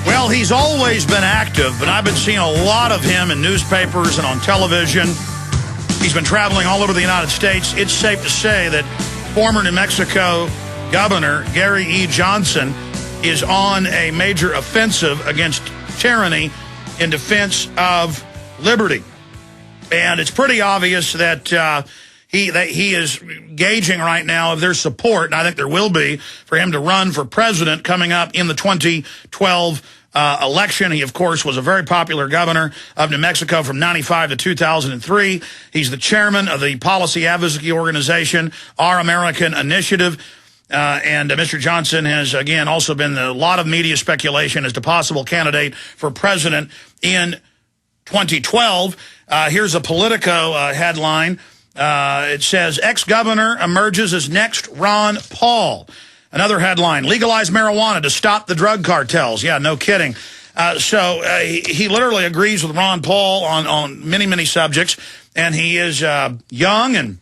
Well, he's always been active, but I've been seeing a lot of him in newspapers and on television. He's been traveling all over the United States. It's safe to say that former New Mexico Governor Gary E. Johnson is on a major offensive against tyranny in defense of liberty. And it's pretty obvious that he is gauging right now of their support, and I think there will be, for him to run for president coming up in the 2012 election. He, of course, was a very popular governor of New Mexico from 95 to 2003. He's the chairman of the policy advocacy organization, Our American Initiative. And Mr. Johnson has, again, also been a lot of media speculation as the possible candidate for president in 2012. Here's a Politico headline. It says, ex-governor emerges as next Ron Paul. Another headline, legalize marijuana to stop the drug cartels. Yeah, no kidding. So he literally agrees with Ron Paul on many, many subjects. And he is young and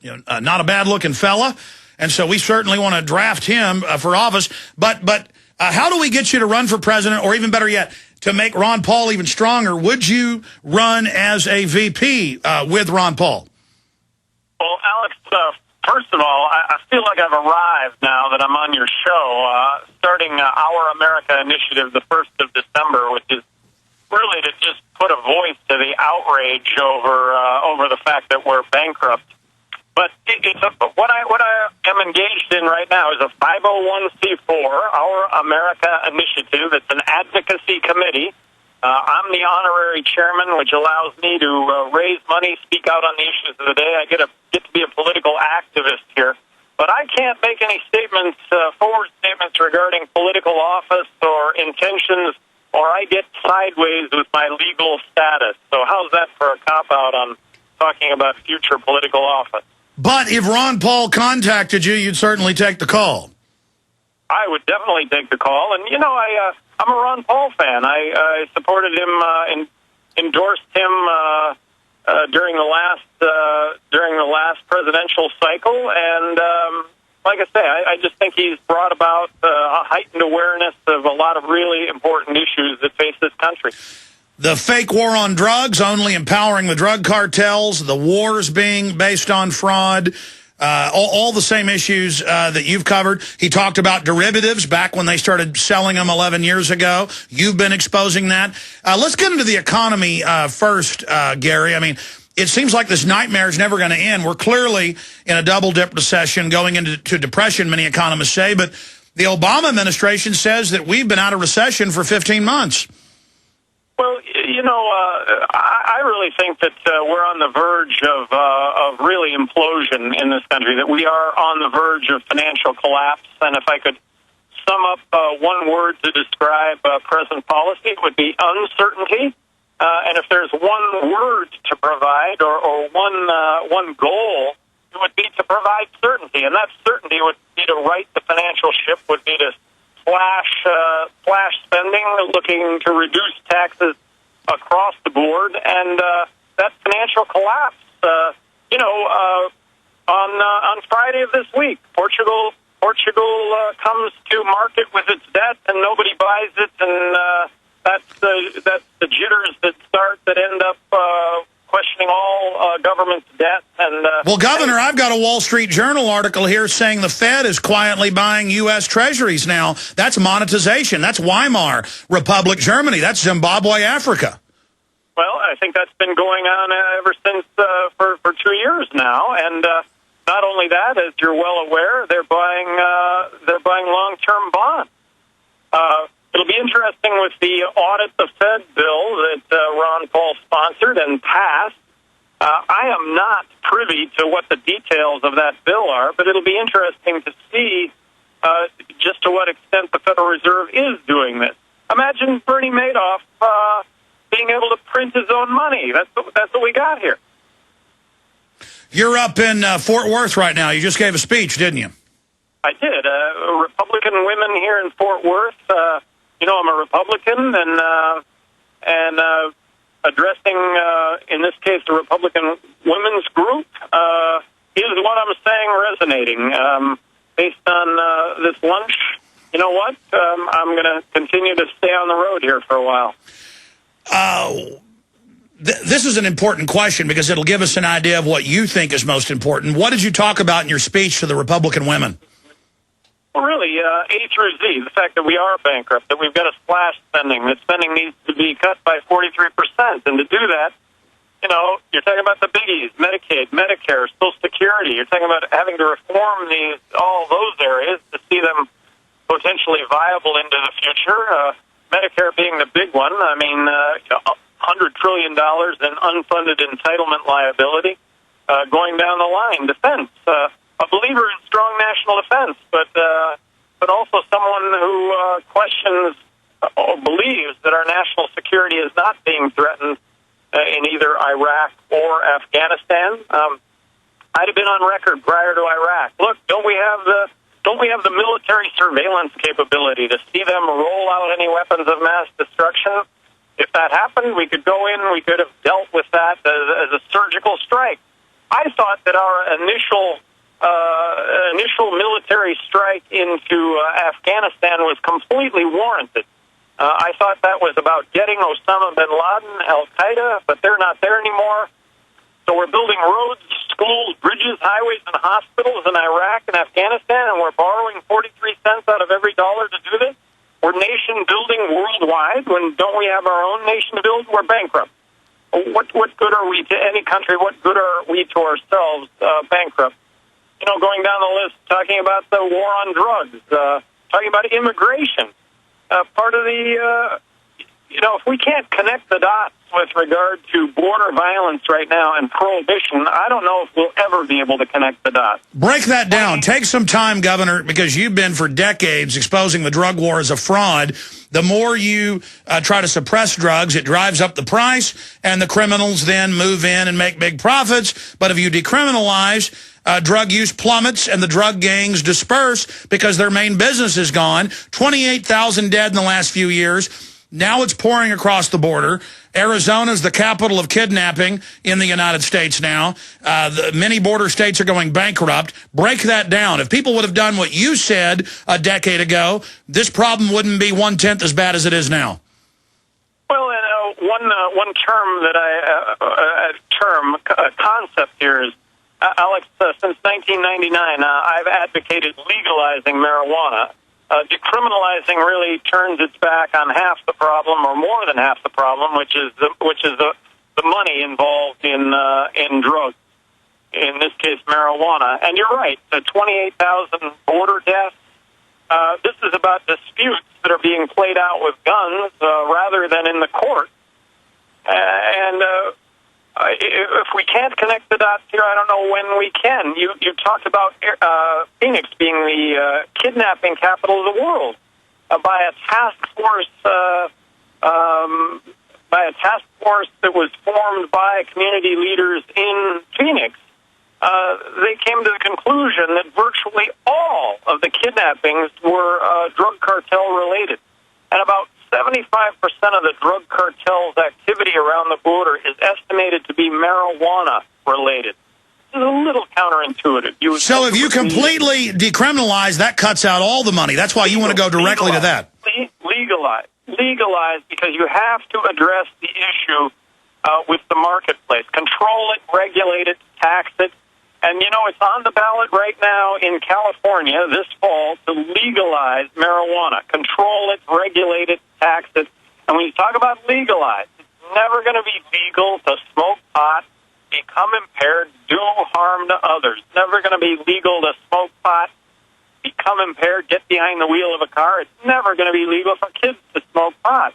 not a bad-looking fella. And so we certainly want to draft him for office. But how do we get you to run for president, or even better yet, to make Ron Paul even stronger? Would you run as a VP with Ron Paul? Well, Alex, first of all, I feel like I've arrived now that I'm on your show, starting Our America Initiative the 1st of December, which is really to just put a voice to the outrage over the fact that we're bankrupt. But what I am engaged in right now is a 501c4, Our America Initiative. It's an advocacy committee. I'm the honorary chairman, which allows me to raise money, speak out on the issues of the day. I get to be a political activist here. But I can't make any statements, forward statements regarding political office or intentions, or I get sideways with my legal status. So how's that for a cop-out on talking about future political office? But if Ron Paul contacted you, you'd certainly take the call. I would definitely take the call. And, I'm a Ron Paul fan. I supported him, endorsed him during the last presidential cycle. And like I say, I just think he's brought about a heightened awareness of a lot of really important issues that face this country. The fake war on drugs, only empowering the drug cartels, the wars being based on fraud, all the same issues that you've covered. He talked about derivatives back when they started selling them 11 years ago. You've been exposing that. Let's get into the economy first, Gary. I mean, it seems like this nightmare is never going to end. We're clearly in a double-dip recession going into depression, many economists say, but the Obama administration says that we've been out of recession for 15 months. Well, I really think that we're on the verge of really implosion in this country, that we are on the verge of financial collapse. And if I could sum up one word to describe present policy, it would be uncertainty. And if there's one word to provide or one goal, it would be to provide certainty. And that certainty would be to right the financial ship, would be to slash spending, looking to reduce taxes across the board, and that financial collapse. On Friday of this week, Portugal comes to market with its debt, and nobody buys it, and that's the jitters that end up questioning all government's debt. And well, Governor, I've got a Wall Street Journal article here saying the Fed is quietly buying U.S. treasuries now. That's monetization. That's Weimar Republic, Germany. That's Zimbabwe, Africa. Well, I think that's been going on ever since for 2 years now, and not only that, as you're well aware, they're buying long-term bonds. It'll be interesting with the audit the Fed bill that Ron Paul sponsored and passed. I am not privy to what the details of that bill are, but it'll be interesting to see just to what extent the Federal Reserve is doing this. Imagine Bernie Madoff being able to print his own money. That's what we got here. You're up in Fort Worth right now. You just gave a speech, didn't you? I did. Republican women here in Fort Worth. I'm a Republican, and addressing, in this case, the Republican women's group, is what I'm saying resonating. Based on this lunch you know what? I'm going to continue to stay on the road here for a while. This is an important question because it'll give us an idea of what you think is most important. What did you talk about in your speech to the Republican women? Well, really, A through Z, the fact that we are bankrupt, that we've got to slash spending, that spending needs to be cut by 43%. And to do that, you know, you're talking about the biggies, Medicaid, Medicare, Social Security. You're talking about having to reform all those areas to see them potentially viable into the future. Medicare being the big one. I mean, $100 trillion in unfunded entitlement liability going down the line. Defense. A believer in strong national defense, but also someone who questions or believes that our national security is not being threatened in either Iraq or Afghanistan. I'd have been on record prior to Iraq. Look, don't we have the military surveillance capability to see them roll out any weapons of mass destruction? If that happened, we could go in, we could have dealt with that as a surgical strike. I thought that our initial military strike into Afghanistan was completely warranted. I thought that was about getting Osama bin Laden, Al-Qaeda, but they're not there anymore. So we're building roads, schools, bridges, highways, and hospitals in Iraq and Afghanistan, and we're borrowing 43 cents out of every dollar to do this. We're nation building worldwide. When don't we have our own nation to build? We're bankrupt. What good are we to any country? What good are we to ourselves bankrupt? You know, going down the list, talking about the war on drugs, talking about immigration. Part of the, if we can't connect the dots with regard to border violence right now and prohibition, I don't know if we'll ever be able to connect the dots. Break that down. Take some time, Governor, because you've been for decades exposing the drug war as a fraud. The more you try to suppress drugs, it drives up the price, and the criminals then move in and make big profits. But if you decriminalize, drug use plummets and the drug gangs disperse because their main business is gone. 28,000 dead in the last few years. Now it's pouring across the border. Arizona is the capital of kidnapping in the United States now. The many border states are going bankrupt. Break that down. If people would have done what you said a decade ago, this problem wouldn't be 1/10 as bad as it is now. Well, one term that concept here is, Alex, since 1999, I've advocated legalizing marijuana. Decriminalizing really turns its back on half the problem, or more than half the problem, which is the money involved in drugs. In this case, marijuana. And you're right, the 28,000 border deaths. This is about disputes that are being played out with guns rather than in the court. If we can't connect the dots here, I don't know when we can. You talked about Phoenix being the kidnapping capital of the world by a task force that was formed by community leaders in Phoenix. They came to the conclusion that virtually all of the kidnappings were drug cartel related, and about 75% of the drug cartel's activity around the border is estimated to be marijuana related. It's a little counterintuitive. So if you completely decriminalize, that cuts out all the money. That's why you want to go directly to that. Legalize, because you have to address the issue with the marketplace. Control it, regulate it, tax it. And, it's on the ballot right now in California this fall to legalize marijuana. Control it, regulate it, tax it. And when you talk about legalize, it's never going to be legal to smoke pot, become impaired, do harm to others. It's never going to be legal to smoke pot, become impaired, get behind the wheel of a car. It's never going to be legal for kids to smoke pot.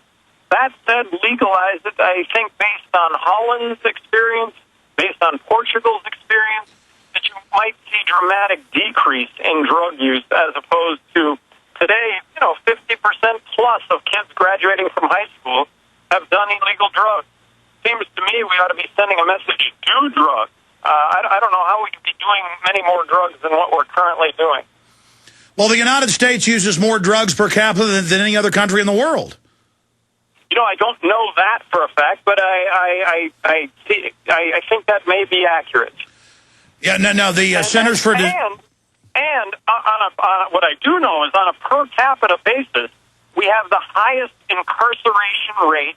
That said, legalize it, I think, based on Holland's experience, based on Portugal's experience, that you might see dramatic decrease in drug use as opposed to today, 50% plus of kids graduating from high school have done illegal drugs. Seems to me we ought to be sending a message, do drugs. I don't know how we could be doing many more drugs than what we're currently doing. Well, the United States uses more drugs per capita than any other country in the world. I don't know that for a fact, but I think that may be accurate. Yeah, no. The Centers for... And what I do know is on a per capita basis, we have the highest incarceration rate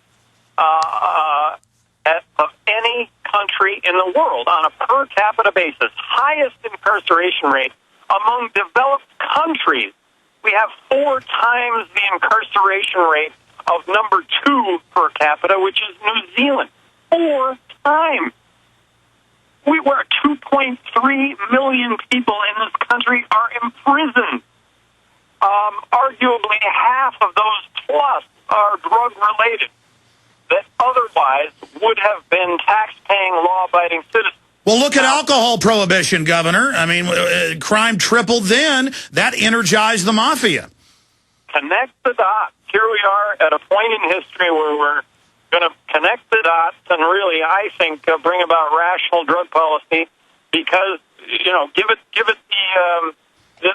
of any country in the world on a per capita basis. Highest incarceration rate among developed countries. We have 4 times the incarceration rate of number 2 per capita, which is New Zealand. 4 times. We were 2.3 million people in this country are imprisoned. Arguably half of those plus are drug-related that otherwise would have been tax-paying, law-abiding citizens. Well, look at alcohol prohibition, Governor. I mean, crime tripled then. That energized the mafia. Connect the dots. Here we are at a point in history where we're going to connect the dots and really, I think, bring about rational drug policy because, you know, give it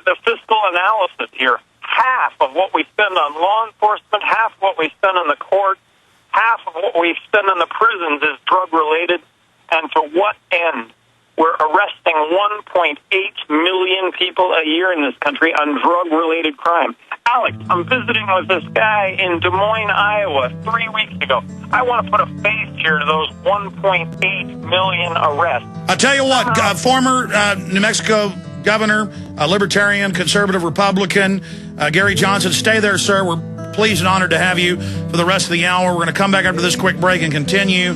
the fiscal analysis here. Half of what we spend on law enforcement, half of what we spend on the court, half of what we spend on the prisons is drug-related. And to what end? We're arresting 1.8 million people a year in this country on drug-related crime. Alex, I'm visiting with this guy in Des Moines, Iowa, 3 weeks ago. I want to put a face here to those 1.8 million arrests. I'll tell you what, former New Mexico governor, libertarian, conservative Republican, Gary Johnson, stay there, sir. We're pleased and honored to have you for the rest of the hour. We're going to come back after this quick break and continue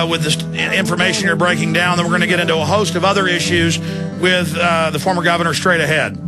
with this information you're breaking down. Then we're going to get into a host of other issues with the former governor straight ahead.